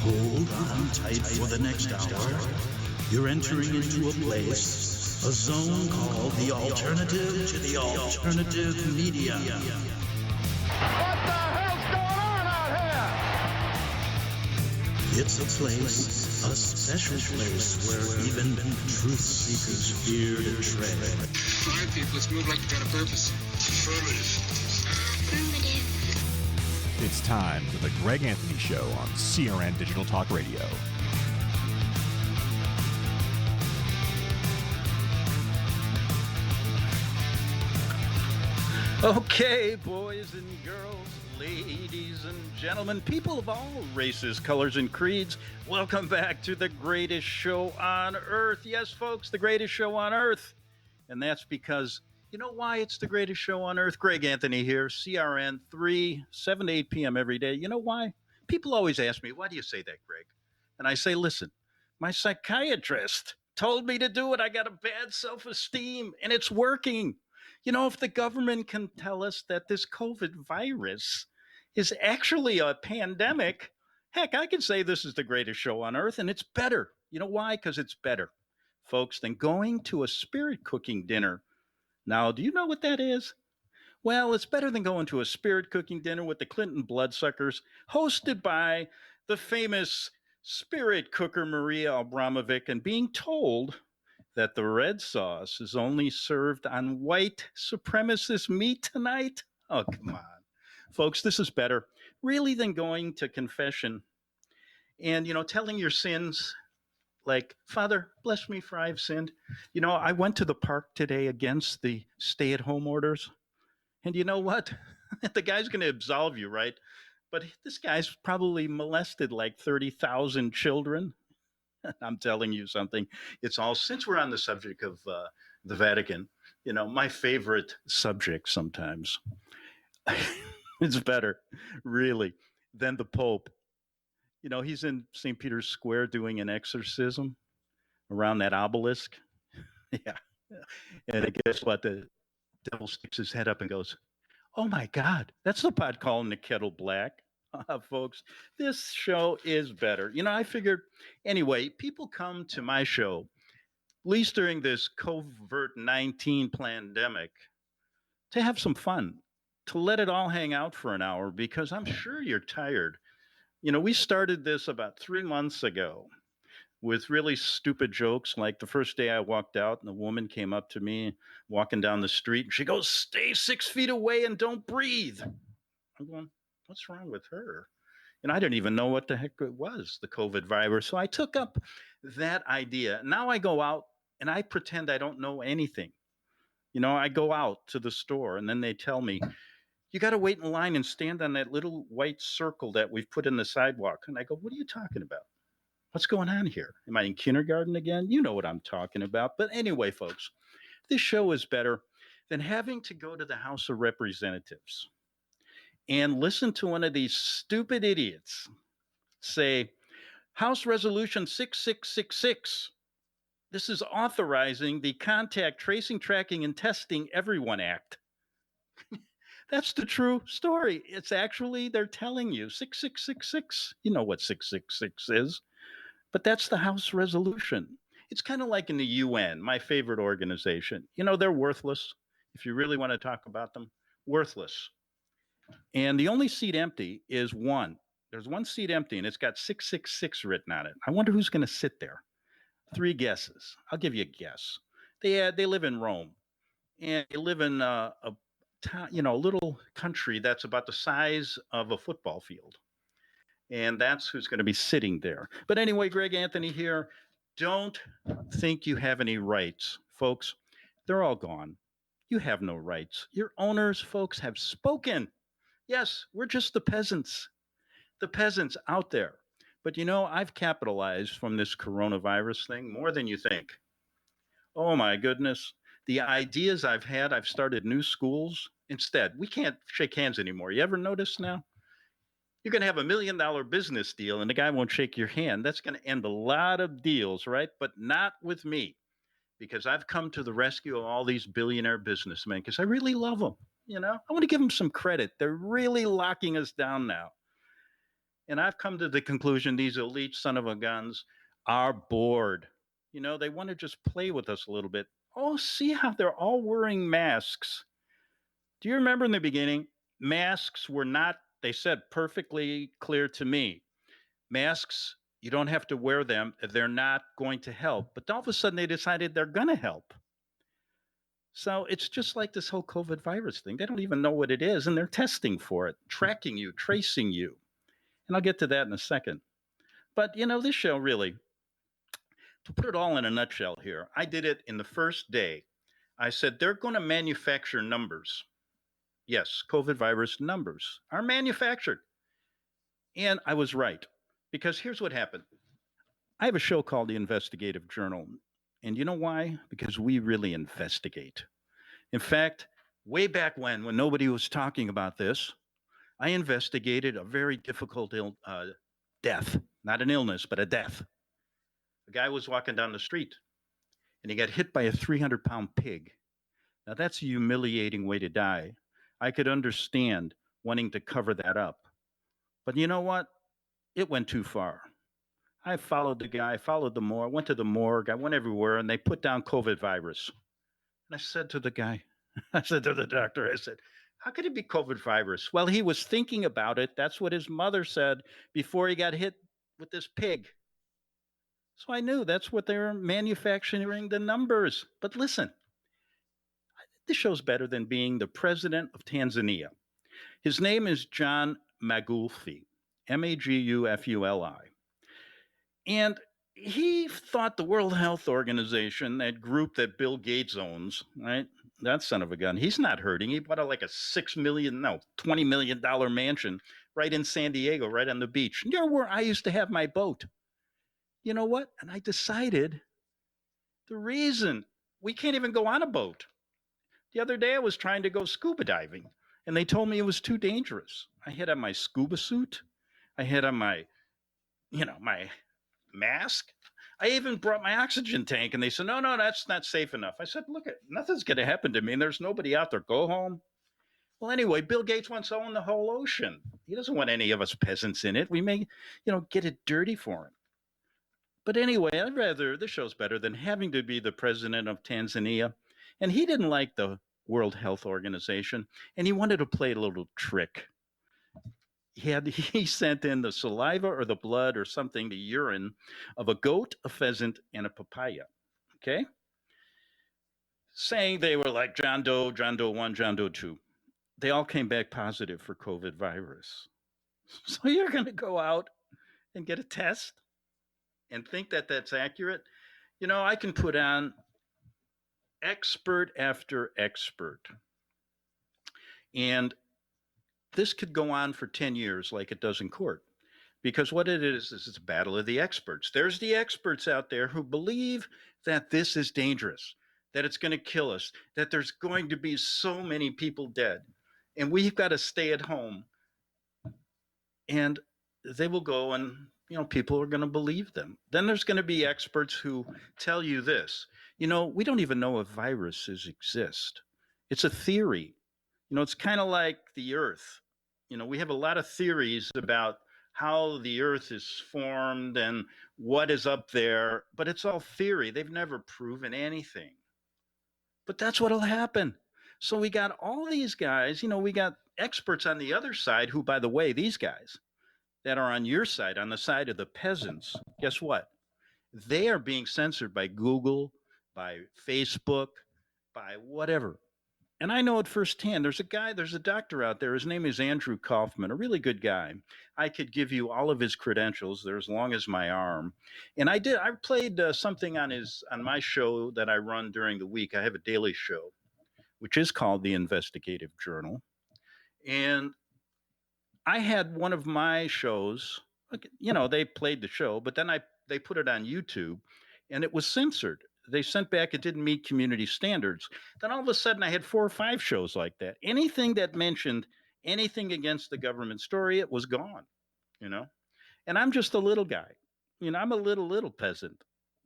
Hold on tight for the next hour. You're entering into a place, a zone called the alternative to the alternative media. What the hell's going on out here? It's a place, a special place where even truth seekers fear to tread. All right, people, let's move like we got a purpose. Affirmative. It's time for the Greg Anthony Show on CRN Digital Talk Radio. Okay, boys and girls, ladies and gentlemen, people of all races, colors, and creeds, welcome back to the greatest show on earth. Yes, folks, the greatest show on earth. And that's because, you know why it's the greatest show on earth? Greg Anthony here, CRN 3, 7 to 8 p.m. every day. You know why? People always ask me, why do you say that, Greg? And I say, listen, my psychiatrist told me to do it. I got a bad self-esteem, and it's working. You know, if the government can tell us that this COVID virus is actually a pandemic, heck, I can say this is the greatest show on earth, and it's better. You know why? Because it's better, folks, than going to a spirit cooking dinner. Now, do you know what that is? Well, it's better than going to a spirit cooking dinner with the Clinton bloodsuckers, hosted by the famous spirit cooker Maria Abramovic, and being told that the red sauce is only served on white supremacist meat tonight? Oh, come on. Folks, this is better, really, than going to confession and, telling your sins like, Father, bless me for I've sinned. I went to the park today against the stay-at-home orders, and you know what? The guy's going to absolve you, right? But this guy's probably molested like 30,000 children. I'm telling you something. It's all, since we're on the subject of the Vatican, my favorite subject sometimes, it's better, really, than the Pope. He's in St. Peter's Square doing an exorcism around that obelisk. Yeah. And guess what? The devil sticks his head up and goes, oh my God, that's the pot calling the kettle black. Folks, this show is better. I figured, anyway, people come to my show, at least during this COVID-19 pandemic, to have some fun, to let it all hang out for an hour, because I'm sure you're tired. We started this about 3 months ago with really stupid jokes. Like the first day I walked out and the woman came up to me walking down the street and she goes, stay 6 feet away and don't breathe. I'm going, what's wrong with her? And I didn't even know what the heck it was, the COVID virus. So I took up that idea. Now I go out and I pretend I don't know anything. I go out to the store and then they tell me, you got to wait in line and stand on that little white circle that we've put in the sidewalk. And I go, what are you talking about? What's going on here? Am I in kindergarten again? You know what I'm talking about. But anyway, folks, this show is better than having to go to the House of Representatives and listen to one of these stupid idiots say, House Resolution 6666. This is authorizing the Contact Tracing, Tracking, and Testing Everyone Act. That's the true story. It's actually, they're telling you, 6666. You know what 666 is. But that's the House resolution. It's kind of like in the UN, my favorite organization. They're worthless. If you really want to talk about them, worthless. And the only seat empty is one. There's one seat empty, and it's got 666 written on it. I wonder who's going to sit there. 3 guesses. I'll give you a guess. They live in Rome, and they live in a little country that's about the size of a football field. And that's who's going to be sitting there. But anyway, Greg Anthony here. Don't think you have any rights, folks. They're all gone. You have no rights. Your owners, folks, have spoken. Yes, we're just the peasants out there. But I've capitalized from this coronavirus thing more than you think. Oh my goodness. The ideas I've had, I've started new schools. Instead, we can't shake hands anymore. You ever notice now? You're going to have $1 million business deal and the guy won't shake your hand. That's going to end a lot of deals, right? But not with me, because I've come to the rescue of all these billionaire businessmen because I really love them. I want to give them some credit. They're really locking us down now. And I've come to the conclusion these elite son of a guns are bored. They want to just play with us a little bit. Oh, see how they're all wearing masks. Do you remember in the beginning, masks were not, they said perfectly clear to me, masks, you don't have to wear them. They're not going to help. But all of a sudden they decided they're going to help. So it's just like this whole COVID virus thing. They don't even know what it is, and they're testing for it, tracking you, tracing you. And I'll get to that in a second. But, this show really, to put it all in a nutshell here, I did it in the first day. I said, they're going to manufacture numbers. Yes, COVID virus numbers are manufactured. And I was right, because here's what happened. I have a show called The Investigative Journal. And you know why? Because we really investigate. In fact, way back when nobody was talking about this, I investigated a very difficult death, not an illness, but a death. A guy was walking down the street and he got hit by a 300-pound pig. Now, that's a humiliating way to die. I could understand wanting to cover that up. But you know what? It went too far. I followed the guy, followed the morgue, went to the morgue, I went everywhere, and they put down COVID virus. And I said to the guy, I said to the doctor, I said, how could it be COVID virus? Well, he was thinking about it. That's what his mother said before he got hit with this pig. So I knew that's what they were manufacturing the numbers. But listen, this show's better than being the president of Tanzania. His name is John Magufuli, Magufuli. And he thought the World Health Organization, that group that Bill Gates owns, right? That son of a gun, he's not hurting. He bought $20 million mansion right in San Diego, right on the beach, near where I used to have my boat. You know what? And I decided the reason we can't even go on a boat. The other day I was trying to go scuba diving and they told me it was too dangerous. I had on my scuba suit. I had on my mask. I even brought my oxygen tank and they said, no, that's not safe enough. I said, look, nothing's going to happen to me and there's nobody out there. Go home. Well, anyway, Bill Gates wants to own the whole ocean. He doesn't want any of us peasants in it. We may, get it dirty for him. But anyway, this show's better than having to be the president of Tanzania. And he didn't like the World Health Organization and he wanted to play a little trick. He sent in the saliva or the blood or something, the urine of a goat, a pheasant, and a papaya. Okay? Saying they were like John Doe 1, John Doe 2. They all came back positive for COVID virus. So you're going to go out and get a test and think that that's accurate? I can put on expert after expert. And this could go on for 10 years like it does in court. Because what it is it's a battle of the experts. There's the experts out there who believe that this is dangerous, that it's going to kill us, that there's going to be so many people dead, and we've got to stay at home. And they will go and, people are going to believe them. Then there's going to be experts who tell you this. We don't even know if viruses exist. It's a theory. It's kind of like the Earth. We have a lot of theories about how the Earth is formed and what is up there, but it's all theory. They've never proven anything. But that's what'll happen. So we got all these guys, we got experts on the other side who, by the way, these guys that are on your side, on the side of the peasants, guess what? They are being censored by Google, by Facebook, by whatever. And I know it firsthand. There's a doctor out there. His name is Andrew Kaufman, a really good guy. I could give you all of his credentials. They're as long as my arm. And I played something on my show that I run during the week. I have a daily show, which is called The Investigative Journal. And I had one of my shows, they played the show, but then they put it on YouTube and it was censored. They sent back it didn't meet community standards. Then all of a sudden I had 4 or 5 shows like that. Anything that mentioned anything against the government story, it was gone, And I'm just a little guy. I'm a little peasant.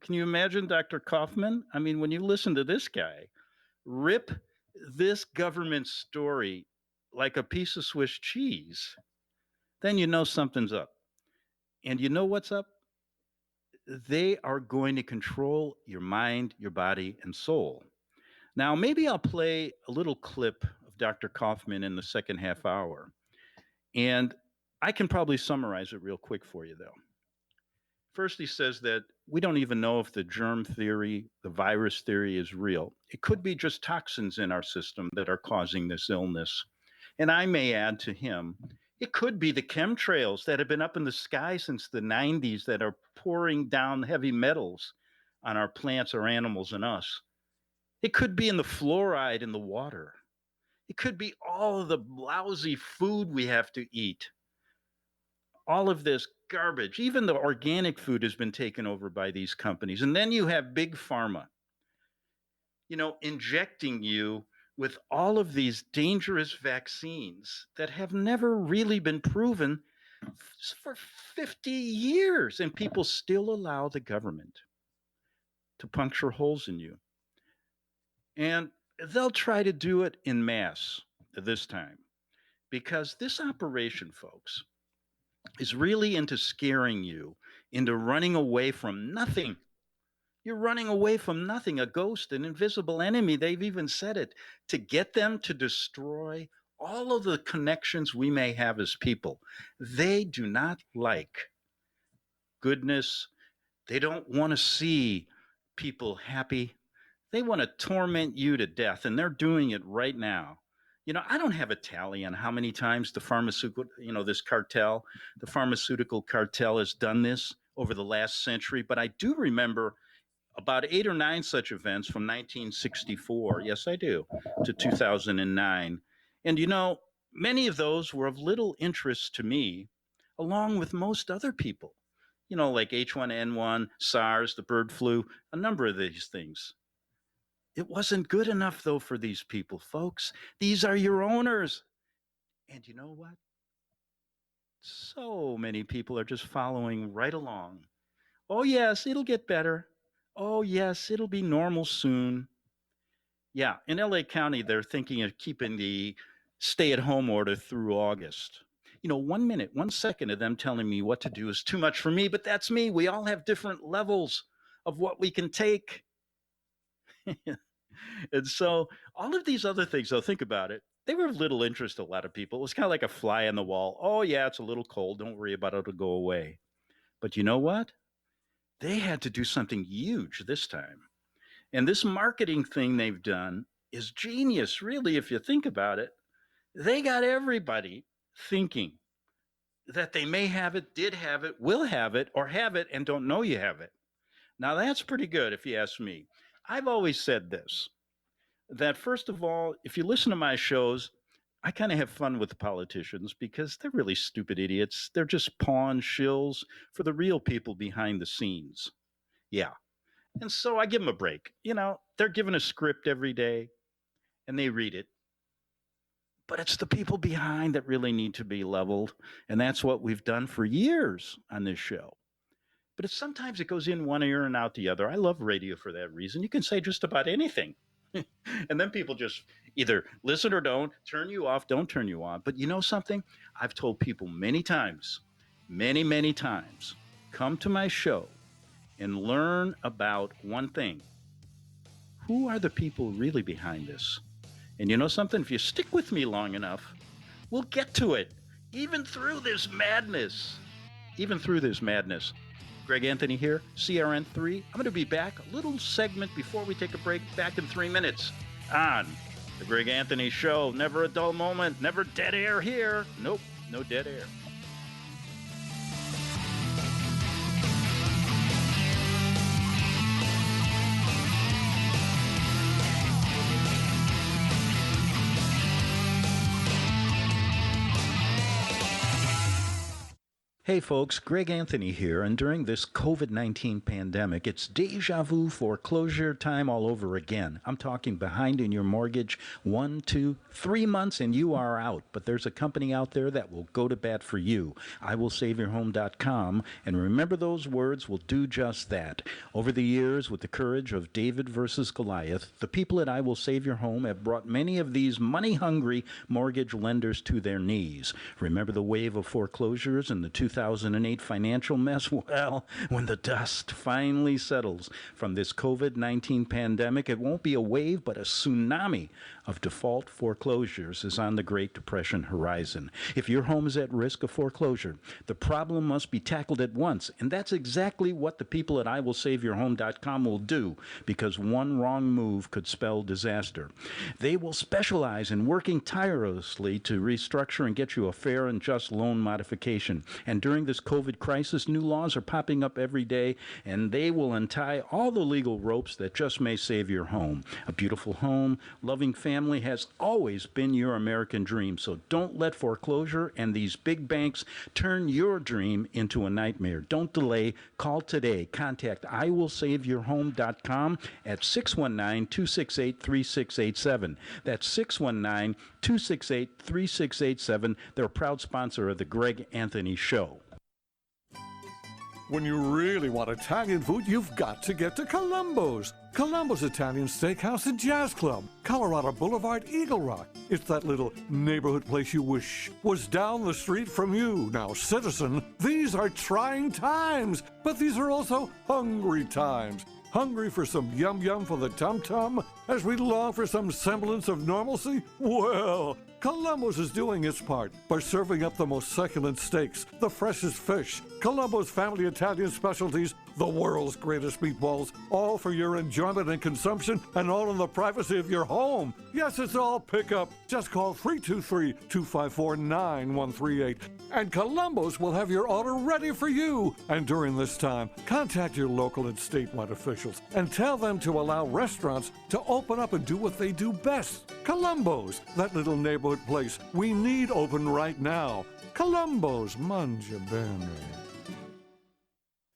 Can you imagine Dr. Kaufman? I mean, when you listen to this guy rip this government story like a piece of Swiss cheese, then something's up. And you know what's up? They are going to control your mind, your body, and soul. Now, maybe I'll play a little clip of Dr. Kaufman in the second half hour. And I can probably summarize it real quick for you, though. First, he says that we don't even know if the germ theory, the virus theory is real. It could be just toxins in our system that are causing this illness. And I may add to him, it could be the chemtrails that have been up in the sky since the 90s that are pouring down heavy metals on our plants, our animals, and us. It could be in the fluoride in the water. It could be all of the lousy food we have to eat. All of this garbage, even the organic food has been taken over by these companies. And then you have big pharma, injecting you with all of these dangerous vaccines that have never really been proven for 50 years. And people still allow the government to puncture holes in you. And they'll try to do it in mass this time, because this operation, folks, is really into scaring you into running away from nothing. You're running away from nothing, a ghost, an invisible enemy. They've even said it, to get them to destroy all of the connections we may have as people. They do not like goodness. They don't want to see people happy. They want to torment you to death, and they're doing it right now. I don't have a tally on how many times the pharmaceutical cartel has done this over the last century, but I do remember about 8 or 9 such events from 1964, yes, I do, to 2009. And many of those were of little interest to me, along with most other people, like H1N1, SARS, the bird flu, a number of these things. It wasn't good enough, though, for these people, folks. These are your owners. And you know what? So many people are just following right along. Oh, yes, it'll get better. Oh, yes, it'll be normal soon. Yeah, in LA County, they're thinking of keeping the stay-at-home order through August. 1 minute, 1 second of them telling me what to do is too much for me, but that's me. We all have different levels of what we can take. And so all of these other things, though, think about it, they were of little interest to a lot of people. It was kind of like a fly on the wall. Oh, yeah, it's a little cold. Don't worry about it. It'll go away. But you know what? They had to do something huge this time. And this marketing thing they've done is genius, really, if you think about it. They got everybody thinking that they may have it, did have it, will have it, or have it and don't know you have it. Now, that's pretty good, if you ask me. I've always said this, that first of all, if you listen to my shows, I kind of have fun with the politicians because they're really stupid idiots. They're just pawn shills for the real people behind the scenes. Yeah. And so I give them a break. They're given a script every day and they read it. But it's the people behind that really need to be leveled. And that's what we've done for years on this show. But sometimes it goes in one ear and out the other. I love radio for that reason. You can say just about anything. And then people just either listen or don't, turn you off, don't turn you on. But you know something? I've told people many times, many times, come to my show and learn about one thing. Who are the people really behind this? And you know something? If you stick with me long enough, we'll get to it. Even through this madness. Greg Anthony here, CRN3. I'm going to be back, a little segment before we take a break, back in 3 minutes on The Greg Anthony Show. Never a dull moment, never dead air here. Nope, no dead air. Hey folks, Greg Anthony here, and during this COVID-19 pandemic, it's deja vu foreclosure time all over again. I'm talking behind in your mortgage 1, 2, 3 months and you are out, but there's a company out there that will go to bat for you. IWillSaveYourHome.com, and remember those words will do just that. Over the years, with the courage of David versus Goliath, the people at I Will Save Your Home have brought many of these money-hungry mortgage lenders to their knees. Remember the wave of foreclosures in the 2008 financial mess? Well, when the dust finally settles from this COVID-19 pandemic, it won't be a wave, but a tsunami of default foreclosures is on the Great Depression horizon. If your home is at risk of foreclosure, the problem must be tackled at once, and that's exactly what the people at IWillSaveYourHome.com will do, because one wrong move could spell disaster. They will specialize in working tirelessly to restructure and get you a fair and just loan modification. And during this COVID crisis, new laws are popping up every day, and they will untie all the legal ropes that just may save your home. A beautiful home, loving family has always been your American dream, so don't let foreclosure and these big banks turn your dream into a nightmare. Don't delay. Call today. Contact IWillSaveYourHome.com at 619-268-3687. That's 619-268-3687. They're a proud sponsor of the Greg Anthony Show. When you really want Italian food, you've got to get to Columbo's. Columbo's Italian Steakhouse and Jazz Club, Colorado Boulevard, Eagle Rock. It's that little neighborhood place you wish was down the street from you. Now, citizen, these are trying times, but these are also hungry times. Hungry for some yum-yum for the tum-tum as we long for some semblance of normalcy? Well, Columbo's is doing its part by serving up the most succulent steaks, the freshest fish, Columbo's family Italian specialties, the world's greatest meatballs, all for your enjoyment and consumption, and all in the privacy of your home. Yes, it's all pickup. Just call 323-254-9138, and Columbo's will have your order ready for you. And during this time, contact your local and statewide officials and tell them to allow restaurants to open up and do what they do best. Columbo's, that little neighborhood place we need open right now. Columbo's, mangia bene.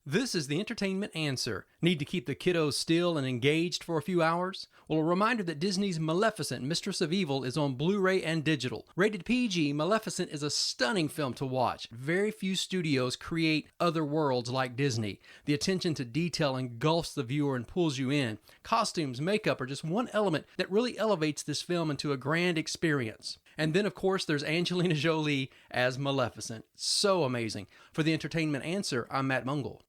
This is the entertainment answer. Need to keep the kiddos still and engaged for a few hours? Well, a reminder that Disney's Maleficent, Mistress of Evil is on Blu-ray and digital. Rated PG, Maleficent is a stunning film to watch. Very few studios create other worlds like Disney. The attention to detail engulfs the viewer and pulls you in. Costumes, makeup are just one element that really elevates this film into a grand experience. And then, of course, there's Angelina Jolie as Maleficent. So amazing. For the entertainment answer, I'm Matt Mungle.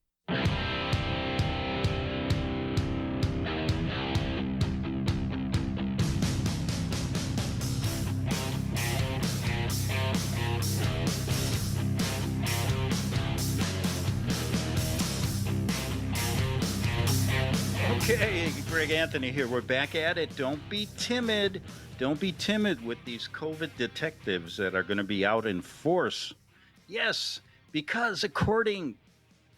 Okay, Greg Anthony here. We're back at it. Don't be timid. Don't be timid with these COVID detectives that are going to be out in force. Yes, because according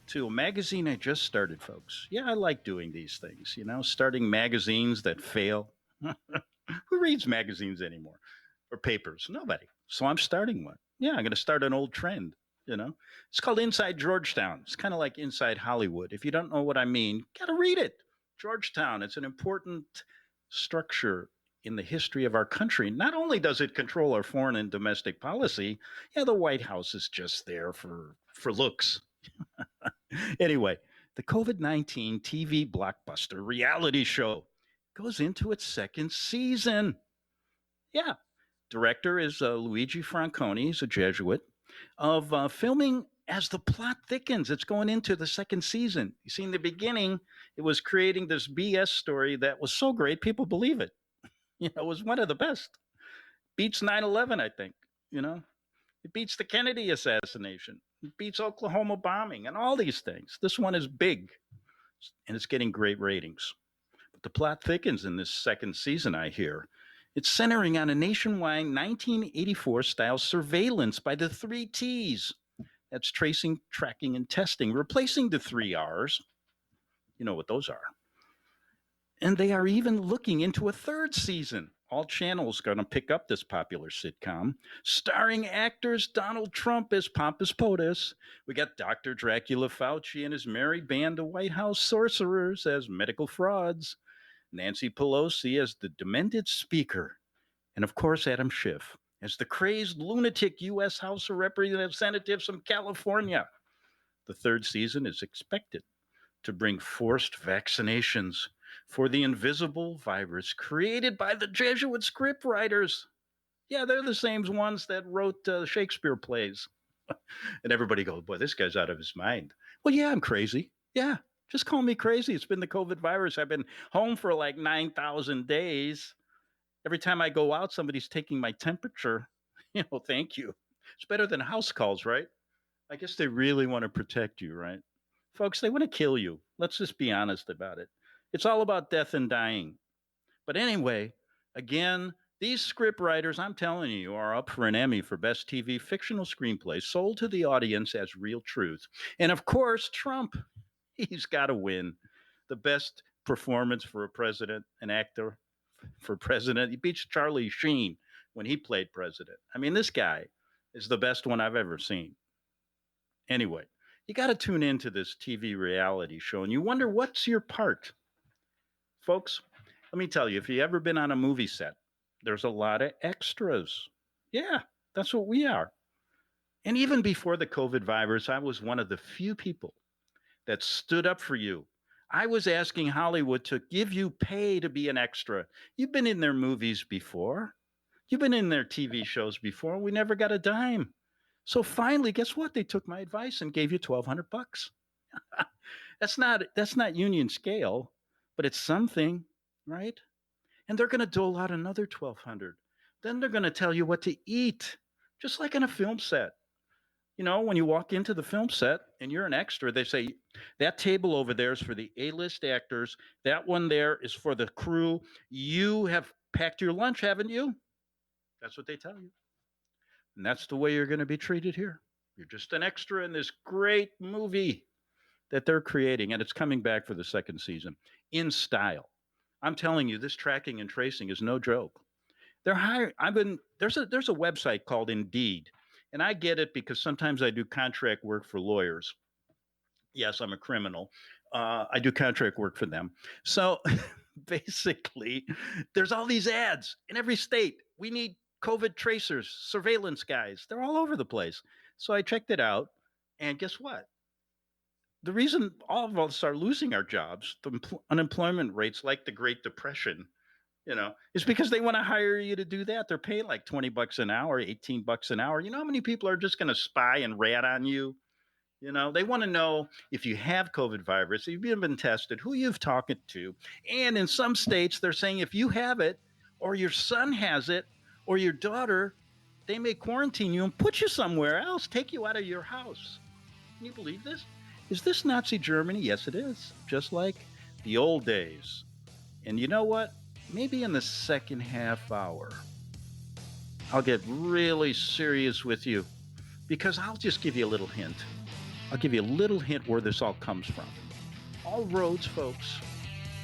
to a magazine I just started, folks. Yeah, I like doing these things, starting magazines that fail. Who reads magazines anymore? Or papers? Nobody. So I'm starting one. Yeah, I'm going to start an old trend, It's called Inside Georgetown. It's kind of like Inside Hollywood. If you don't know what I mean, got to read it. Georgetown, it's an important structure in the history of our country. Not only does it control our foreign and domestic policy, the White House is just there for looks. Anyway, the COVID-19 TV blockbuster reality show goes into its second season. Yeah. Director is Luigi Franconi. He's a Jesuit of filming as the plot thickens. It's going into the second season. You see, in the beginning, it was creating this BS story that was so great, people believe it. It was one of the best. Beats 9/11, I think, It beats the Kennedy assassination. It beats Oklahoma bombing and all these things. This one is big, and it's getting great ratings. But the plot thickens in this second season, I hear. It's centering on a nationwide 1984-style surveillance by the 3 T's. That's tracing, tracking, and testing, replacing the 3 R's. You know what those are. And they are even looking into a third season. All channels going to pick up this popular sitcom, starring actors Donald Trump as Pompous POTUS. We got Dr. Dracula Fauci and his merry band of White House sorcerers as medical frauds, Nancy Pelosi as the demented speaker, and of course Adam Schiff as the crazed lunatic U.S. House of Representatives from California. The third season is expected to bring forced vaccinations for the invisible virus created by the Jesuit scriptwriters. Yeah, they're the same ones that wrote Shakespeare plays. And everybody goes, boy, this guy's out of his mind. Well, yeah, I'm crazy. Yeah, just call me crazy. It's been the COVID virus. I've been home for like 9,000 days. Every time I go out, somebody's taking my temperature. Thank you. It's better than house calls, right? I guess they really want to protect you, right? Folks, they want to kill you. Let's just be honest about it. It's all about death and dying. But anyway, again, these script writers, I'm telling you, are up for an Emmy for Best TV Fictional Screenplay, sold to the audience as real truth. And of course, Trump, he's got to win the best performance for a president, an actor for president. He beats Charlie Sheen when he played president. I mean, this guy is the best one I've ever seen. Anyway, you got to tune into this TV reality show and you wonder, what's your part? Folks, let me tell you, if you've ever been on a movie set, there's a lot of extras. Yeah, that's what we are. And even before the COVID virus, I was one of the few people that stood up for you. I was asking Hollywood to give you pay to be an extra. You've been in their movies before. You've been in their TV shows before. We never got a dime. So finally, guess what? They took my advice and gave you $1,200. That's not union scale, but it's something, right? And they're going to dole out another $1,200. Then they're going to tell you what to eat, just like on a film set. When you walk into the film set and you're an extra, they say, that table over there is for the A-list actors. That one there is for the crew. You have packed your lunch, haven't you? That's what they tell you. And that's the way you're going to be treated here. You're just an extra in this great movie that they're creating, and it's coming back for the second season in style. I'm telling you, this tracking and tracing is no joke. They're hiring. There's a website called Indeed, and I get it because sometimes I do contract work for lawyers. Yes, I'm a criminal. I do contract work for them. So basically, there's all these ads in every state. We need COVID tracers, surveillance guys. They're all over the place. So I checked it out, and guess what? The reason all of us are losing our jobs, the unemployment rates like the Great Depression, is because they want to hire you to do that. They're paying like $20 an hour, $18 an hour. You know how many people are just going to spy and rat on you? They want to know if you have COVID virus, if you've been tested, who you've talked to. And in some states, they're saying if you have it or your son has it, or your daughter, they may quarantine you and put you somewhere else, take you out of your house. Can you believe this? Is this Nazi Germany? Yes, it is. Just like the old days. And you know what? Maybe in the second half hour, I'll get really serious with you because I'll just give you a little hint. I'll give you a little hint where this all comes from. All roads, folks,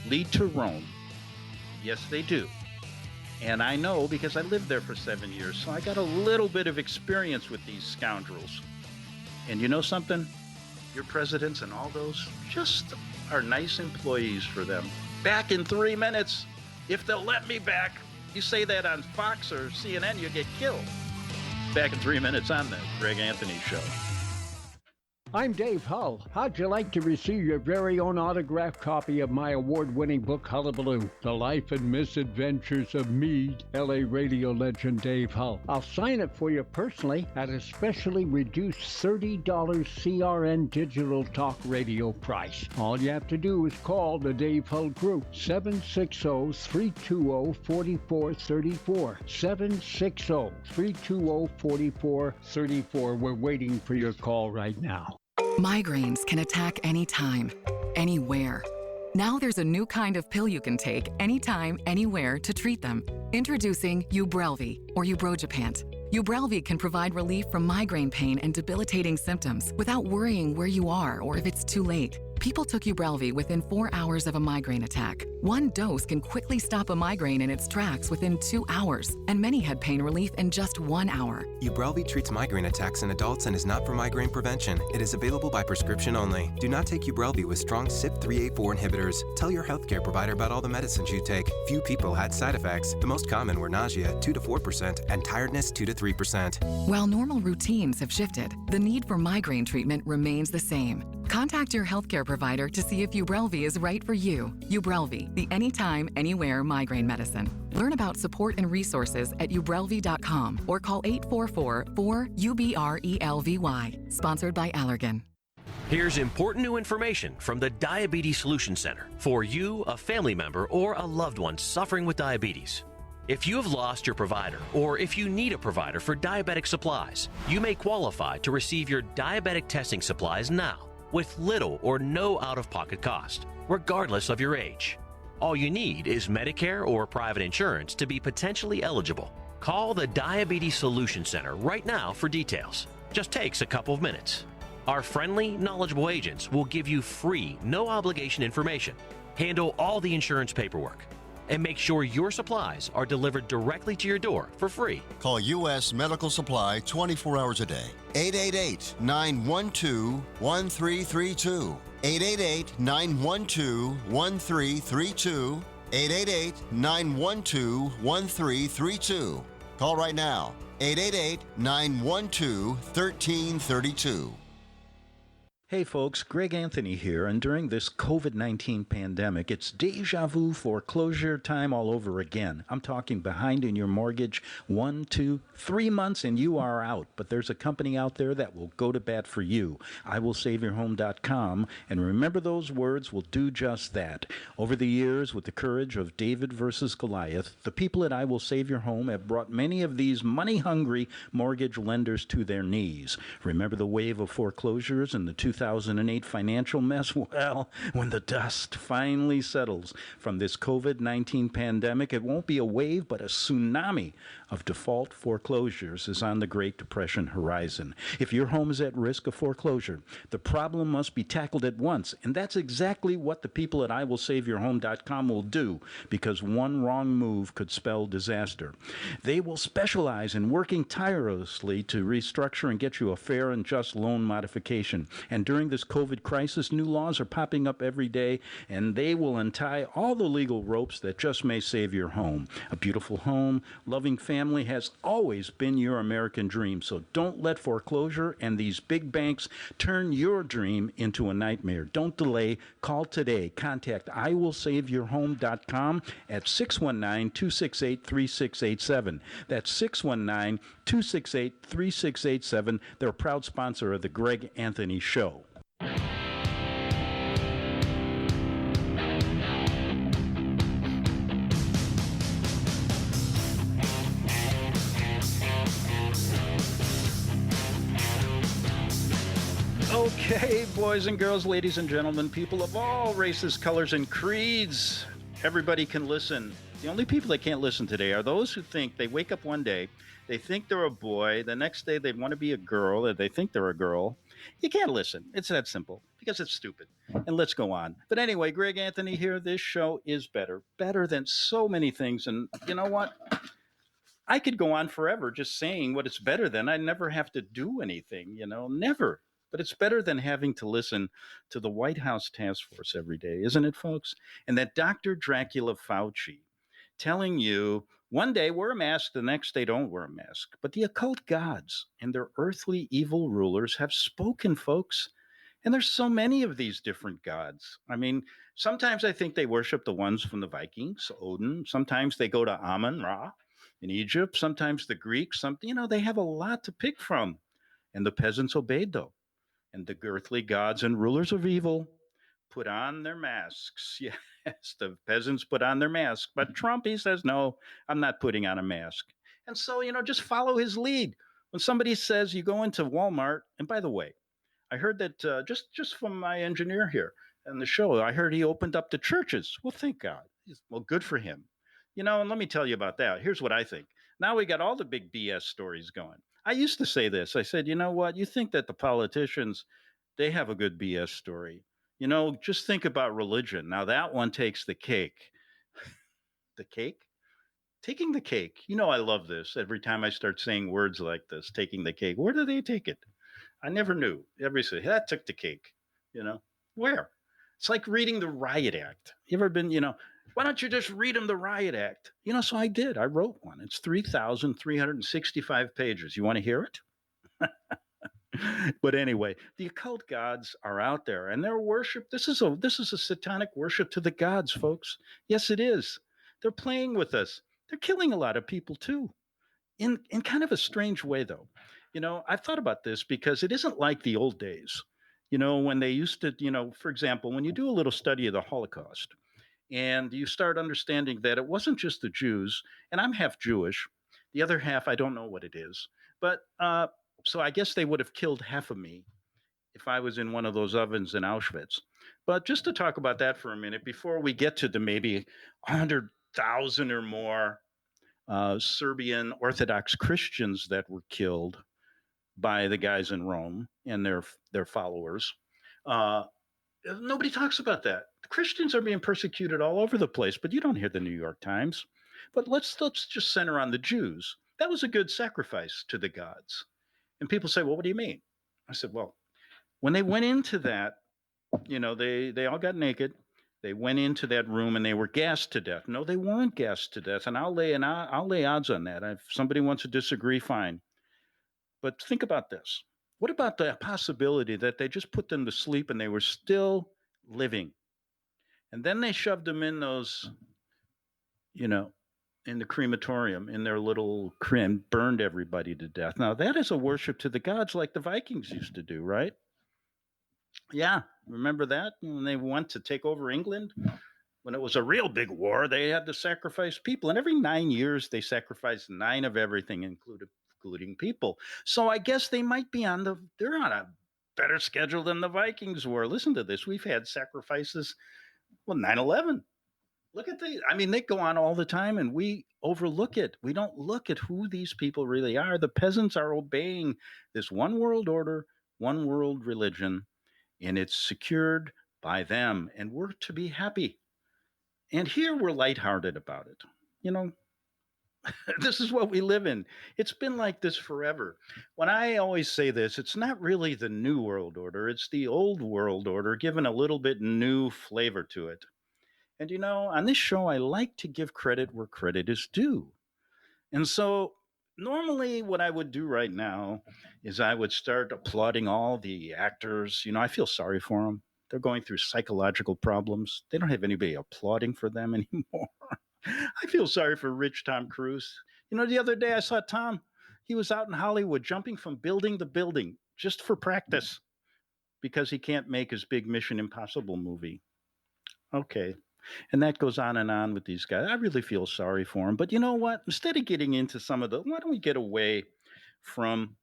lead to Rome. Yes, they do. And I know because I lived there for 7 years, so I got a little bit of experience with these scoundrels. And you know something? Your presidents and all those just are nice employees for them. Back in 3 minutes, if they'll let me back. You say that on Fox or CNN, you get killed. Back in 3 minutes on the Greg Anthony Show. I'm Dave Hull. How'd you like to receive your very own autographed copy of my award-winning book, Hullabaloo, The Life and Misadventures of me, LA radio legend Dave Hull? I'll sign it for you personally at a specially reduced $30 CRN Digital Talk Radio price. All you have to do is call the Dave Hull Group, 760-320-4434. 760-320-4434. We're waiting for your call right now. Migraines can attack anytime, anywhere. Now there's a new kind of pill you can take anytime, anywhere to treat them. Introducing Ubrelvy, or Ubrogepant. Ubrelvy can provide relief from migraine pain and debilitating symptoms without worrying where you are or if it's too late. People took Ubrelvy within 4 hours of a migraine attack. One dose can quickly stop a migraine in its tracks within 2 hours, and many had pain relief in just 1 hour. Ubrelvy treats migraine attacks in adults and is not for migraine prevention. It is available by prescription only. Do not take Ubrelvy with strong CYP3A4 inhibitors. Tell your healthcare provider about all the medicines you take. Few people had side effects. The most common were nausea, 2 to 4%, and tiredness, 2 to 3%. While normal routines have shifted, the need for migraine treatment remains the same. Contact your healthcare provider to see if Ubrelvy is right for you. Ubrelvy, the anytime, anywhere migraine medicine. Learn about support and resources at ubrelvy.com or call 844-4UBRELVY. Sponsored by Allergan. Here's important new information from the Diabetes Solution Center for you, a family member, or a loved one suffering with diabetes. If you have lost your provider, or if you need a provider for diabetic supplies, you may qualify to receive your diabetic testing supplies now with little or no out-of-pocket cost, regardless of your age. All you need is Medicare or private insurance to be potentially eligible. Call the Diabetes Solution Center right now for details. Just takes a couple of minutes. Our friendly, knowledgeable agents will give you free, no-obligation information, handle all the insurance paperwork, and make sure your supplies are delivered directly to your door for free. Call U.S. Medical Supply 24 hours a day. 888-912-1332. 888-912-1332. 888-912-1332. Call right now. 888-912-1332. Hey folks, Greg Anthony here, and during this COVID-19 pandemic, it's deja vu foreclosure time all over again. I'm talking behind in your mortgage 1, 2, 3 months and you are out, but there's a company out there that will go to bat for you. IWillSaveYourHome.com, and remember those words will do just that. Over the years, with the courage of David versus Goliath, the people at I Will Save Your Home have brought many of these money-hungry mortgage lenders to their knees. Remember the wave of foreclosures in the 2008 financial mess? Well, when the dust finally settles from this COVID-19 pandemic, it won't be a wave, but a tsunami of default foreclosures is on the Great Depression horizon. If your home is at risk of foreclosure, the problem must be tackled at once, and that's exactly what the people at IWillSaveYourHome.com will do, because one wrong move could spell disaster. They will specialize in working tirelessly to restructure and get you a fair and just loan modification. And during this COVID crisis, new laws are popping up every day, and they will untie all the legal ropes that just may save your home. A beautiful home, loving family has always been your American dream, so don't let foreclosure and these big banks turn your dream into a nightmare. Don't delay. Call today. Contact IWillSaveYourHome.com at 619-268-3687. That's 619-268-3687. They're a proud sponsor of the Greg Anthony Show. Okay, boys and girls, ladies and gentlemen, people of all races, colors, and creeds, everybody can listen. The only people that can't listen today are those who think they wake up one day, they think they're a boy, the next day they want to be a girl, or they think they're a girl. You can't listen. It's that simple, because it's stupid. And let's go on. But anyway, Greg Anthony here. This show is better than so many things. And you know what? I could go on forever just saying what it's better than. I never have to do anything, never. But it's better than having to listen to the White House task force every day, isn't it, folks? And that Dr. Dracula Fauci telling you one day wear a mask, the next day don't wear a mask. But the occult gods and their earthly evil rulers have spoken, folks. And there's so many of these different gods. I mean, sometimes I think they worship the ones from the Vikings, Odin. Sometimes they go to Amun-Ra in Egypt. Sometimes the Greeks. They have a lot to pick from. And the peasants obeyed, though. And the earthly gods and rulers of evil put on their masks. Yes, the peasants put on their masks. But Trump, he says, no, I'm not putting on a mask. And so, just follow his lead. When somebody says you go into Walmart, and by the way, I heard that just from my engineer here on the show, I heard he opened up the churches. Well, thank God. Well, good for him. And let me tell you about that. Here's what I think. Now we got all the big BS stories going. I used to say this. I said, you know what? You think that the politicians, they have a good BS story. Just think about religion. Now that one takes the cake. The cake? Taking the cake. I love this. Every time I start saying words like this, taking the cake. Where do they take it? I never knew. Everybody said, that took the cake. Where? It's like reading the Riot Act. You ever been, why don't you just read them the Riot Act? So I did. I wrote one. It's 3,365 pages. You want to hear it? But anyway, the occult gods are out there, and their worship. This is a satanic worship to the gods, folks. Yes, it is. They're playing with us. They're killing a lot of people too, in kind of a strange way, though. I've thought about this because it isn't like the old days. When they used to, for example, when you do a little study of the Holocaust, and you start understanding that it wasn't just the Jews, and I'm half Jewish. The other half, I don't know what it is, but so I guess they would have killed half of me if I was in one of those ovens in Auschwitz. But just to talk about that for a minute before we get to the maybe 100,000 or more Serbian Orthodox Christians that were killed by the guys in Rome and their followers. Nobody talks about that. The Christians are being persecuted all over the place, but you don't hear the New York Times. But let's just center on the Jews. That was a good sacrifice to the gods. And people say, well, what do you mean? I said, well, when they went into that, they all got naked. They went into that room and they were gassed to death. No, they weren't gassed to death. And I'll lay odds on that. If somebody wants to disagree, fine. But think about this. What about the possibility that they just put them to sleep and they were still living? And then they shoved them in those, in the crematorium, in their little crib, burned everybody to death. Now, that is a worship to the gods like the Vikings used to do, right? Yeah, remember that? When they went to take over England? When it was a real big war, they had to sacrifice people. And every 9 years, they sacrificed 9 of everything, including people. So I guess they might be they're on a better schedule than the Vikings were. Listen to this. We've had sacrifices. Well, 9/11. Look at they go on all the time and we overlook it. We don't look at who these people really are. The peasants are obeying this one world order, one world religion, and it's secured by them. And we're to be happy. And here we're lighthearted about it. This is what we live in. It's been like this forever. When I always say this, it's not really the new world order. It's the old world order given a little bit new flavor to it. And on this show, I like to give credit where credit is due. And so normally what I would do right now is I would start applauding all the actors. I feel sorry for them. They're going through psychological problems. They don't have anybody applauding for them anymore. I feel sorry for rich Tom Cruise. The other day I saw Tom. He was out in Hollywood jumping from building to building just for practice because he can't make his big Mission Impossible movie. Okay. And that goes on and on with these guys. I really feel sorry for them. But you know what? Instead of getting into why don't we get away from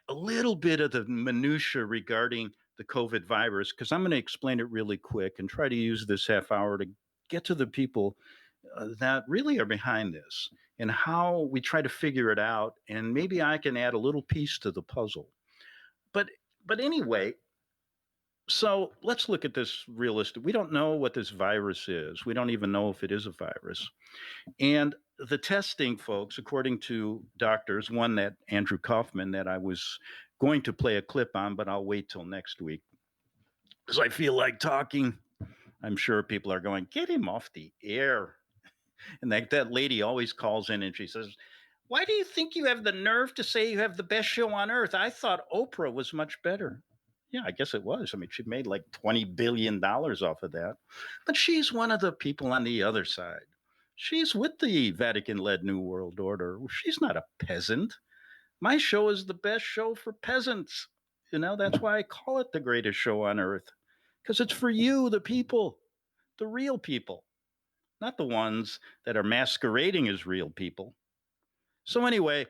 a little bit of the minutia regarding the COVID virus? Because I'm going to explain it really quick and try to use this half hour to get to the people that really are behind this and how we try to figure it out. And maybe I can add a little piece to the puzzle. But anyway, so let's look at this realistic. We don't know what this virus is. We don't even know if it is a virus. And the testing, folks, according to doctors, one that Andrew Kaufman that I was going to play a clip on, but I'll wait till next week because I feel like talking. I'm sure people are going, get him off the air. And that lady always calls in and she says, why do you think you have the nerve to say you have the best show on earth? I thought Oprah was much better. Yeah, I guess it was. She made like $20 billion off of that. But she's one of the people on the other side. She's with the Vatican-led New World Order. She's not a peasant. My show is the best show for peasants. That's why I call it the greatest show on earth. Because it's for you, the people, the real people, not the ones that are masquerading as real people. So anyway,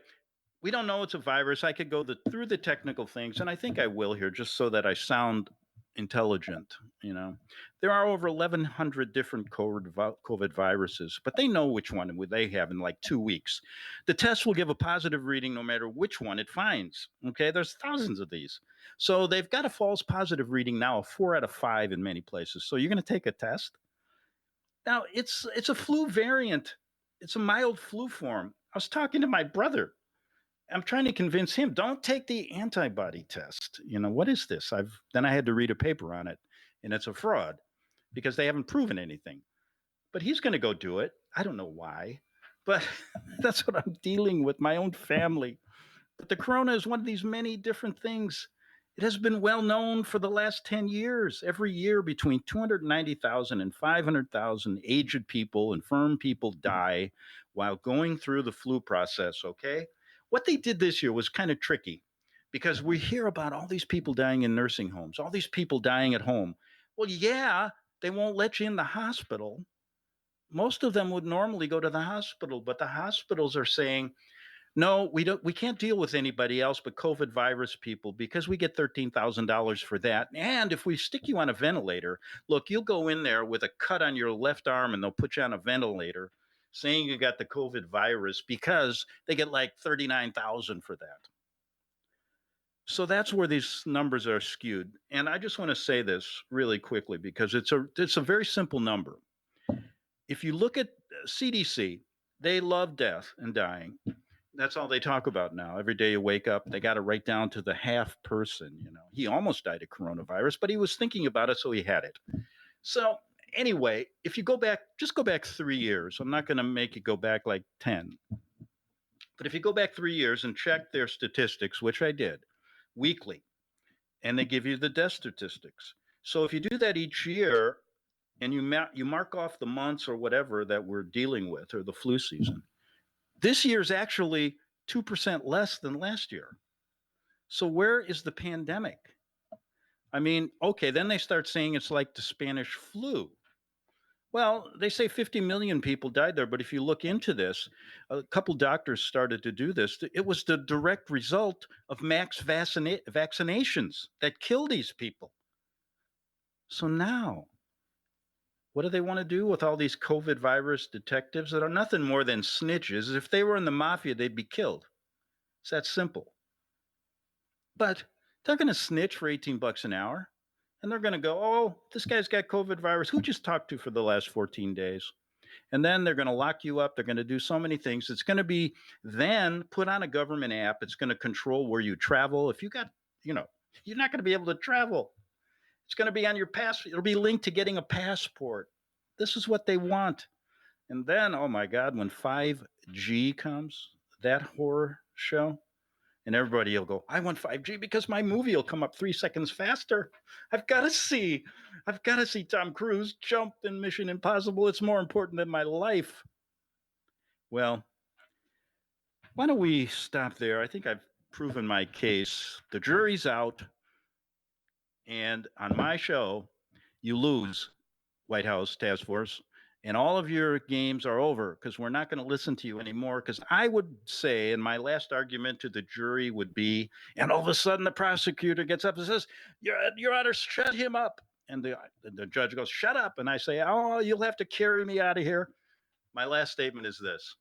we don't know it's a virus. I could go through the technical things, and I think I will here just so that I sound intelligent. There are over 1,100 different COVID viruses, but they know which one they have in like 2 weeks. The test will give a positive reading no matter which one it finds. Okay, there's thousands of these. So they've got a false positive reading now of 4 out of 5 in many places. So you're going to take a test. Now, it's a flu variant. It's a mild flu form. I was talking to my brother. I'm trying to convince him, don't take the antibody test. What is this? Then I had to read a paper on it, and it's a fraud because they haven't proven anything. But he's going to go do it. I don't know why, but that's what I'm dealing with, my own family. But the corona is one of these many different things. It has been well known for the last 10 years. Every year, between 290,000 and 500,000 aged people, infirm people die while going through the flu process, okay? What they did this year was kind of tricky because we hear about all these people dying in nursing homes, all these people dying at home. Well, yeah, they won't let you in the hospital. Most of them would normally go to the hospital, but the hospitals are saying, no, we can't deal with anybody else but COVID virus people because we get $13,000 for that. And if we stick you on a ventilator, look, you'll go in there with a cut on your left arm and they'll put you on a ventilator saying you got the COVID virus because they get like 39,000 for that. So that's where these numbers are skewed. And I just want to say this really quickly because it's a very simple number. If you look at CDC, they love death and dying. That's all they talk about now. Every day you wake up, they got it right down to the half person. He almost died of coronavirus, but he was thinking about it, so he had it. So anyway, if you go back, just go back 3 years. I'm not going to make you go back like 10. But if you go back 3 years and check their statistics, which I did weekly, and they give you the death statistics. So if you do that each year and you mark off the months or whatever that we're dealing with or the flu season, this year's actually 2% less than last year. So where is the pandemic? I mean, okay, then they start saying it's like the Spanish flu. Well, they say 50 million people died there, but if you look into this, a couple doctors started to do this. It was the direct result of max vaccinations that kill these people. So now, what do they want to do with all these COVID virus detectives that are nothing more than snitches? If they were in the mafia, they'd be killed. It's that simple. But they're going to snitch for $18 an hour. And they're going to go, oh, this guy's got COVID virus. Who just talked to for the last 14 days? And then they're going to lock you up. They're going to do so many things. It's going to be then put on a government app. It's going to control where you travel. If you got, you're not going to be able to travel. It's going to be on your passport. It'll be linked to getting a passport. This is what they want. And then, oh my God, when 5G comes, that horror show, and everybody will go, I want 5G because my movie will come up 3 seconds faster. I've got to see Tom Cruise jump in Mission Impossible. It's more important than my life. Well, why don't we stop there? I think I've proven my case. The jury's out. And on my show, you lose, White House Task Force. And all of your games are over because we're not going to listen to you anymore. Because I would say, and my last argument to the jury would be, and all of a sudden the prosecutor gets up and says, Your Honor, shut him up. And the judge goes, shut up. And I say, oh, you'll have to carry me out of here. My last statement is this.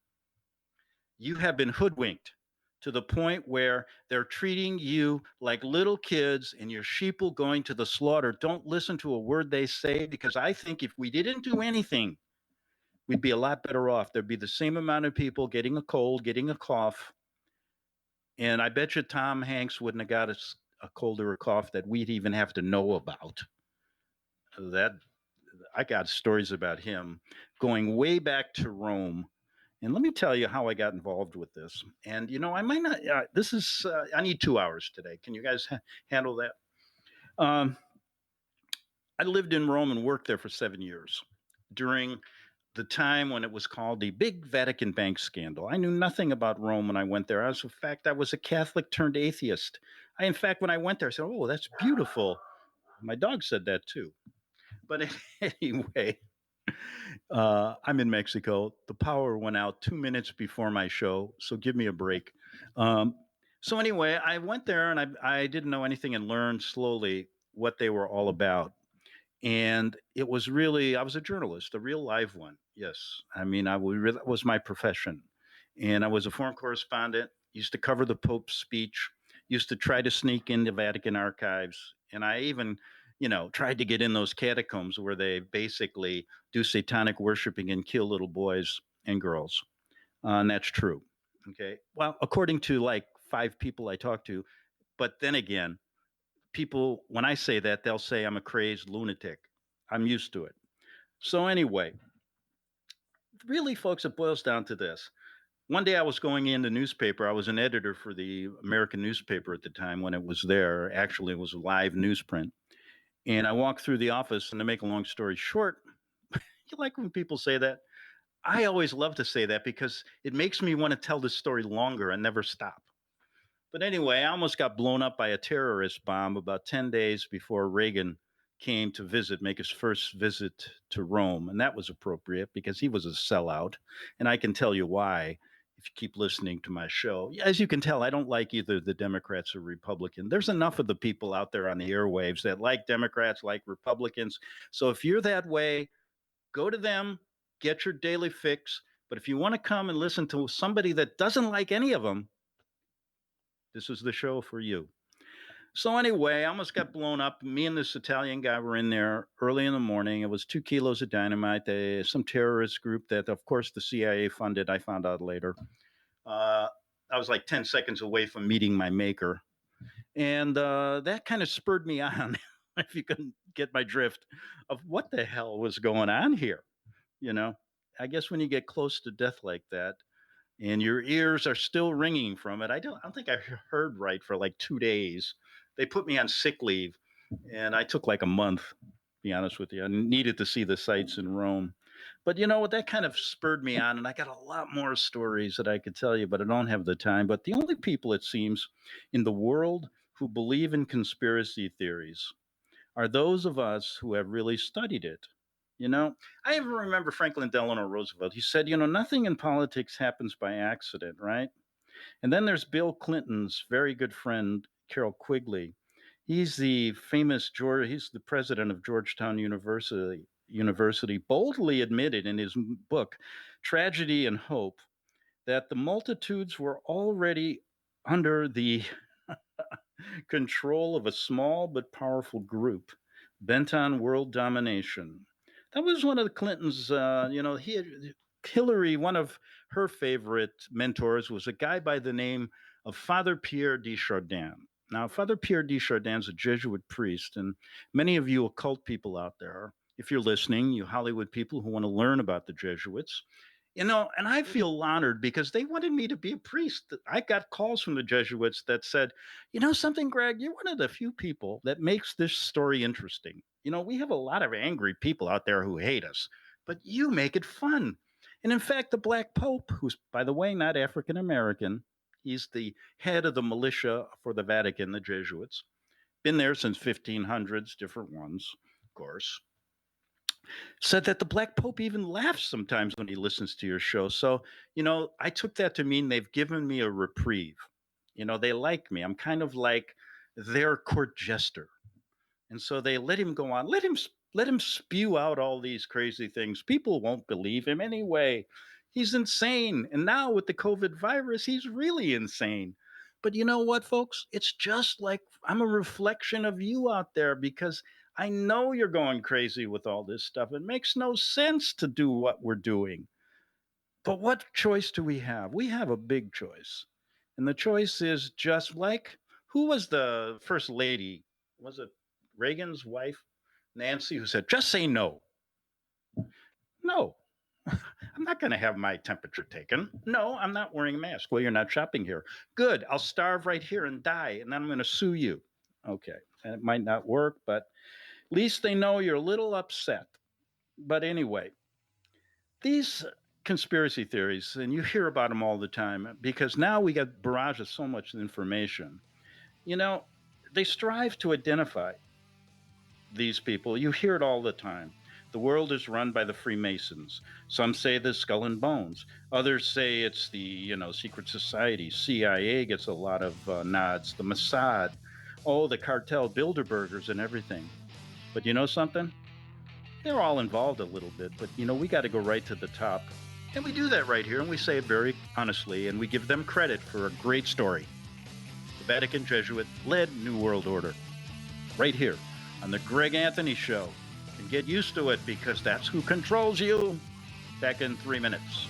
You have been hoodwinked to the point where they're treating you like little kids and your sheeple going to the slaughter. Don't listen to a word they say, because I think if we didn't do anything, we'd be a lot better off. There'd be the same amount of people getting a cold, getting a cough. And I bet you Tom Hanks wouldn't have got a cold or a cough that we'd even have to know about. I got stories about him going way back to Rome. And let me tell you how I got involved with this. And, I might not, I need 2 hours today. Can you guys handle that? I lived in Rome and worked there for 7 years during the time when it was called the Big Vatican Bank Scandal. I knew nothing about Rome when I went there. I was a Catholic turned atheist. When I went there, I said, oh, that's beautiful. My dog said that too. But anyway, I'm in Mexico. The power went out 2 minutes before my show, so give me a break. So anyway, I went there and I didn't know anything and learned slowly what they were all about. And it was really, I was a journalist, a real live one. Yes. That was my profession. And I was a foreign correspondent, used to cover the Pope's speech, used to try to sneak into Vatican archives. And I even, tried to get in those catacombs where they basically do satanic worshiping and kill little boys and girls. And that's true. Okay. Well, according to like 5 people I talked to, but then again, people, when I say that, they'll say I'm a crazed lunatic. I'm used to it. So anyway, really, folks, it boils down to this. One day I was going in the newspaper. I was an editor for the American newspaper at the time when it was there. Actually, it was live newsprint. And I walked through the office, and to make a long story short, you like when people say that? I always love to say that because it makes me want to tell this story longer and never stop. But anyway, I almost got blown up by a terrorist bomb about 10 days before Reagan came to make his first visit to Rome. And that was appropriate because he was a sellout. And I can tell you why if you keep listening to my show. As you can tell, I don't like either the Democrats or Republicans. There's enough of the people out there on the airwaves that like Democrats, like Republicans. So if you're that way, go to them, get your daily fix. But if you want to come and listen to somebody that doesn't like any of them, this is the show for you. So anyway, I almost got blown up. Me and this Italian guy were in there early in the morning. It was 2 kilos of dynamite. Some terrorist group that, of course, the CIA funded. I found out later. I was like 10 seconds away from meeting my maker. And that kind of spurred me on, if you couldn't get my drift, of what the hell was going on here. You know, I guess when you get close to death like that, and your ears are still ringing from it. I don't think I heard right for like 2 days. They put me on sick leave, and I took like a month, to be honest with you. I needed to see the sights in Rome. But you know what? That kind of spurred me on, and I got a lot more stories that I could tell you, but I don't have the time. But the only people, it seems, in the world who believe in conspiracy theories are those of us who have really studied it. You know, I even remember Franklin Delano Roosevelt. He said, you know, nothing in politics happens by accident, right? And then there's Bill Clinton's very good friend, Carroll Quigley. He's the he's the president of Georgetown University, boldly admitted in his book, Tragedy and Hope, that the multitudes were already under the control of a small but powerful group bent on world domination. That was one of the Clintons, Hillary, one of her favorite mentors was a guy by the name of Father Pierre Desjardins. Now, Father Pierre Desjardins is a Jesuit priest, and many of you occult people out there, if you're listening, you Hollywood people who want to learn about the Jesuits, you know, and I feel honored because they wanted me to be a priest. I got calls from the Jesuits that said, you know something, Greg, you're one of the few people that makes this story interesting. You know, we have a lot of angry people out there who hate us, but you make it fun. And in fact, the Black Pope, who's, by the way, not African American, he's the head of the militia for the Vatican, the Jesuits, been there since 1500s, different ones, of course, said that the Black Pope even laughs sometimes when he listens to your show. So, you know, I took that to mean they've given me a reprieve. You know, they like me. I'm kind of like their court jester. And so they let him go on. Let him spew out all these crazy things. People won't believe him anyway. He's insane. And now with the COVID virus, he's really insane. But you know what, folks? It's just like I'm a reflection of you out there because I know you're going crazy with all this stuff. It makes no sense to do what we're doing. But what choice do we have? We have a big choice. And the choice is just like, who was the first lady? Was it Reagan's wife, Nancy, who said, just say no? No. I'm not going to have my temperature taken. No, I'm not wearing a mask. Well, you're not shopping here. Good. I'll starve right here and die, and then I'm going to sue you. Okay. And it might not work, but at least they know you're a little upset. But anyway, these conspiracy theories, and you hear about them all the time, because now we got barrage of so much information. You know, they strive to identify these people. You hear it all the time. The world is run by the Freemasons. Some say the Skull and Bones. Others say it's the, secret society. CIA gets a lot of nods. The Mossad. Oh, the cartel, Bilderbergers and everything. But you know something? They're all involved a little bit, but we got to go right to the top. And we do that right here, and we say it very honestly, and we give them credit for a great story. The Vatican Jesuit-led New World Order. Right here on the Greg Anthony Show. And get used to it, because that's who controls you. Back in 3 minutes.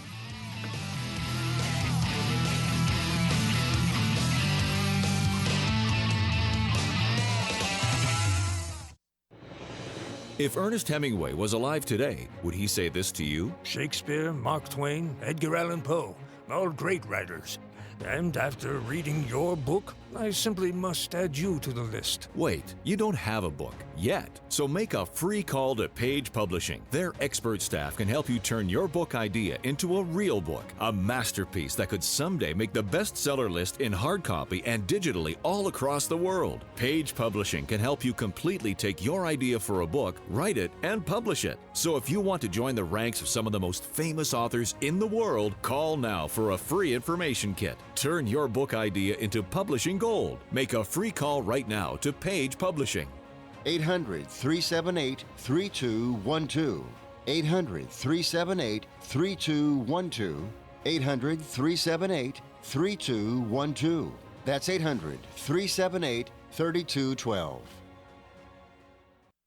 If Ernest Hemingway was alive today, would he say this to you? Shakespeare, Mark Twain, Edgar Allan Poe. all great writers. And after reading your book, I simply must add you to the list. Wait, you don't have a book yet. So make a free call to Page Publishing. Their expert staff can help you turn your book idea into a real book, a masterpiece that could someday make the bestseller list in hard copy and digitally all across the world. Page Publishing can help you completely take your idea for a book, write it, and publish it. So if you want to join the ranks of some of the most famous authors in the world, call now for a free information kit. Turn your book idea into publishing gold. Make a free call right now to Page Publishing. 800-378-3212. 800-378-3212. 800-378-3212. That's 800-378-3212.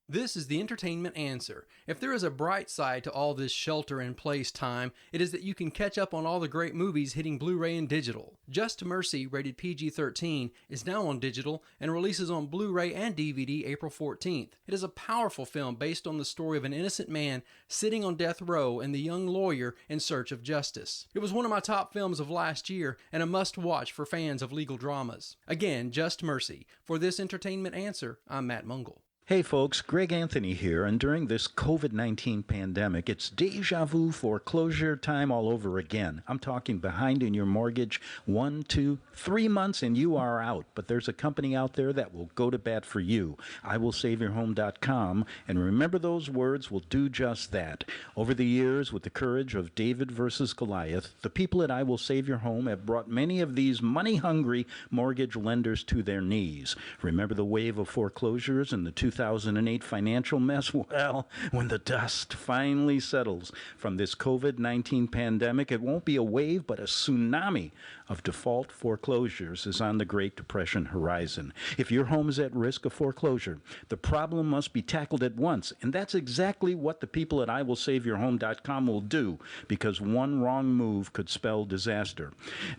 This is the entertainment answer. If there is a bright side to all this shelter-in-place time, it is that you can catch up on all the great movies hitting Blu-ray and digital. Just Mercy, rated PG-13, is now on digital and releases on Blu-ray and DVD April 14th. It is a powerful film based on the story of an innocent man sitting on death row and the young lawyer in search of justice. It was one of my top films of last year and a must-watch for fans of legal dramas. Again, Just Mercy. For this entertainment answer, I'm Matt Mungle. Hey folks, Greg Anthony here, and during this COVID-19 pandemic, it's deja vu foreclosure time all over again. I'm talking behind in your mortgage 1, 2, 3 months and you are out, but there's a company out there that will go to bat for you. IWillSaveYourHome.com, and remember those words will do just that. Over the years, with the courage of David versus Goliath, the people at I Will Save Your Home have brought many of these money-hungry mortgage lenders to their knees. Remember the wave of foreclosures and the 2008 financial mess? Well, when the dust finally settles from this COVID-19 pandemic, it won't be a wave, but a tsunami of default foreclosures is on the Great Depression horizon. If your home is at risk of foreclosure, the problem must be tackled at once, and that's exactly what the people at IWillSaveYourHome.com will do, because one wrong move could spell disaster.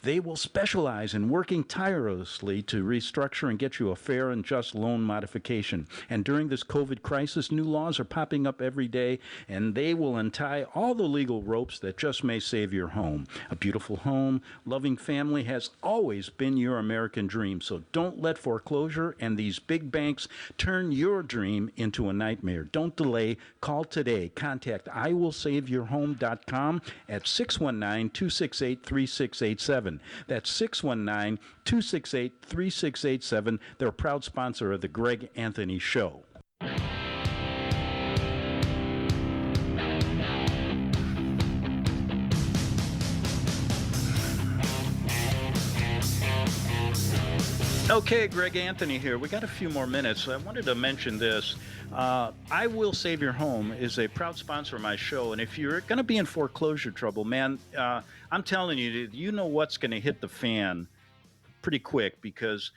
They will specialize in working tirelessly to restructure and get you a fair and just loan modification. And during this COVID crisis, new laws are popping up every day, and they will untie all the legal ropes that just may save your home. A beautiful home, loving family has always been your American dream, so don't let foreclosure and these big banks turn your dream into a nightmare. Don't delay. Call today. Contact IWillSaveYourHome.com at 619-268-3687. That's 619-268-3687. They're a proud sponsor of the Greg Anthony Show. Okay, Greg Anthony here. We got a few more minutes. I wanted to mention this. I Will Save Your Home is a proud sponsor of my show, and if you're going to be in foreclosure trouble, man, I'm telling you, you know what's going to hit the fan pretty quick, because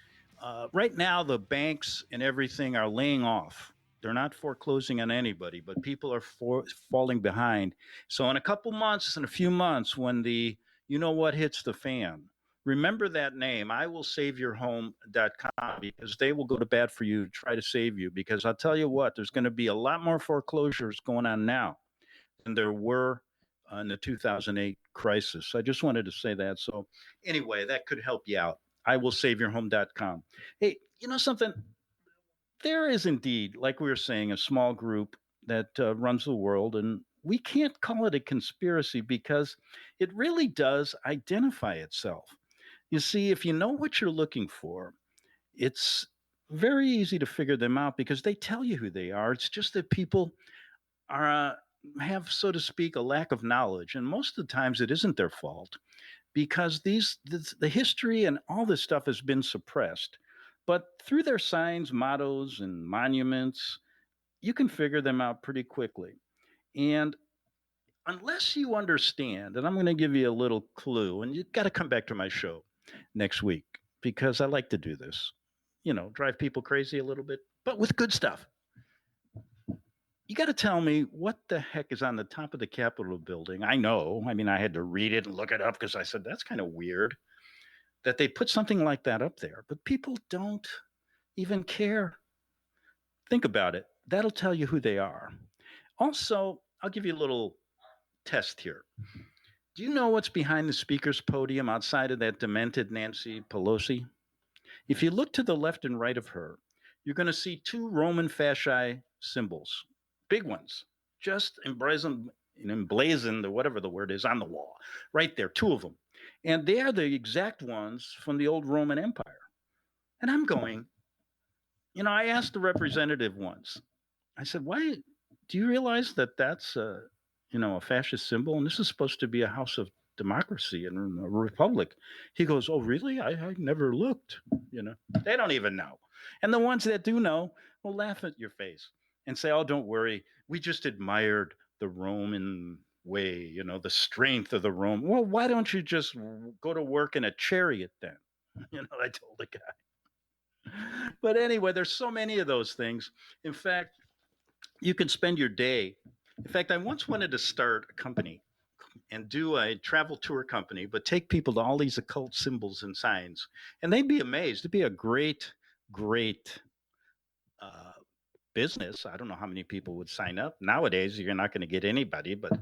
right now the banks and everything are laying off. They're not foreclosing on anybody, but people are falling behind. So in a couple months, in a few months, when the you know what hits the fan, remember that name, IWillSaveYourHome.com, because they will go to bat for you to try to save you. Because I'll tell you what, there's going to be a lot more foreclosures going on now than there were in the 2008 crisis. I just wanted to say that. So anyway, that could help you out. IWillSaveYourHome.com. Hey, you know something? There is indeed, like we were saying, a small group that runs the world, and we can't call it a conspiracy because it really does identify itself. You see, if you know what you're looking for, it's very easy to figure them out because they tell you who they are. It's just that people are have, so to speak, a lack of knowledge, and most of the times it isn't their fault, because the history and all this stuff has been suppressed. But through their signs, mottos, and monuments, you can figure them out pretty quickly. And unless you understand, and I'm going to give you a little clue, and you've got to come back to my show next week, because I like to do this, drive people crazy a little bit, but with good stuff. You got to tell me what the heck is on the top of the Capitol building. I know. I mean, I had to read it and look it up because I said, that's kind of weird that they put something like that up there, but people don't even care. Think about it. That'll tell you who they are. Also, I'll give you a little test here. Do Do you know what's behind the speaker's podium outside of that demented Nancy Pelosi? If you look to the left and right of her, you're going to see two Roman fasci symbols, big ones, just emblazoned, or whatever the word is, on the wall, right there, two of them. And they are the exact ones from the old Roman Empire. And I'm going, I asked the representative once, I said, why do you realize that that's a fascist symbol? And this is supposed to be a house of democracy and a republic. He goes, oh, really? I never looked. They don't even know. And the ones that do know will laugh at your face and say, oh, don't worry. We just admired the Roman way, the strength of the Rome. Well, why don't you just go to work in a chariot then? I told the guy. But anyway, there's so many of those things. In fact, you can spend your day. In fact, I once wanted to start a company and do a travel tour company, but take people to all these occult symbols and signs. And they'd be amazed. It'd be a great business. I don't know how many people would sign up. Nowadays, you're not going to get anybody, but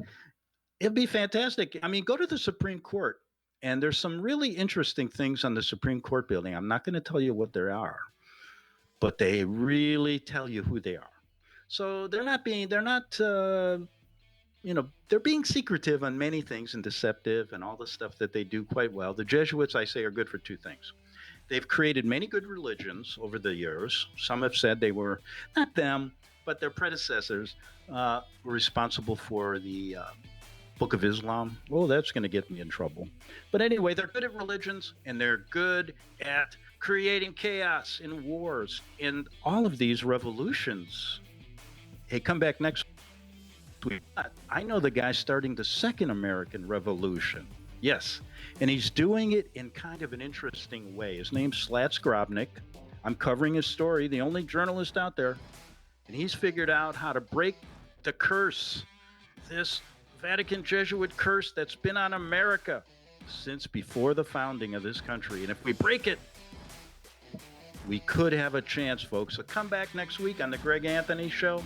it'd be fantastic. I mean, go to the Supreme Court, and there's some really interesting things on the Supreme Court building. I'm not going to tell you what they are, but they really tell you who they are. So they're being secretive on many things and deceptive and all the stuff that they do quite well. The Jesuits, I say, are good for two things. They've created many good religions over the years. Some have said they were, not them, but their predecessors were responsible for the Book of Islam. Oh, that's going to get me in trouble. But anyway, they're good at religions, and they're good at creating chaos in wars and all of these revolutions. Hey, come back next week. I know the guy starting the Second American Revolution. Yes, and he's doing it in kind of an interesting way. His name's Slats Grobnik. I'm covering his story, the only journalist out there. And he's figured out how to break the curse, this Vatican Jesuit curse that's been on America since before the founding of this country. And if we break it, we could have a chance, folks. So come back next week on the Greg Anthony Show,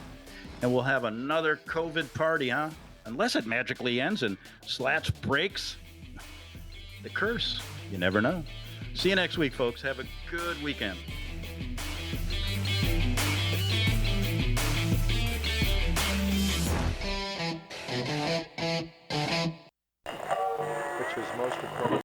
and we'll have another COVID party, huh? Unless it magically ends and Slats breaks the curse. You never know. See you next week, folks. Have a good weekend. Which was most appropriate.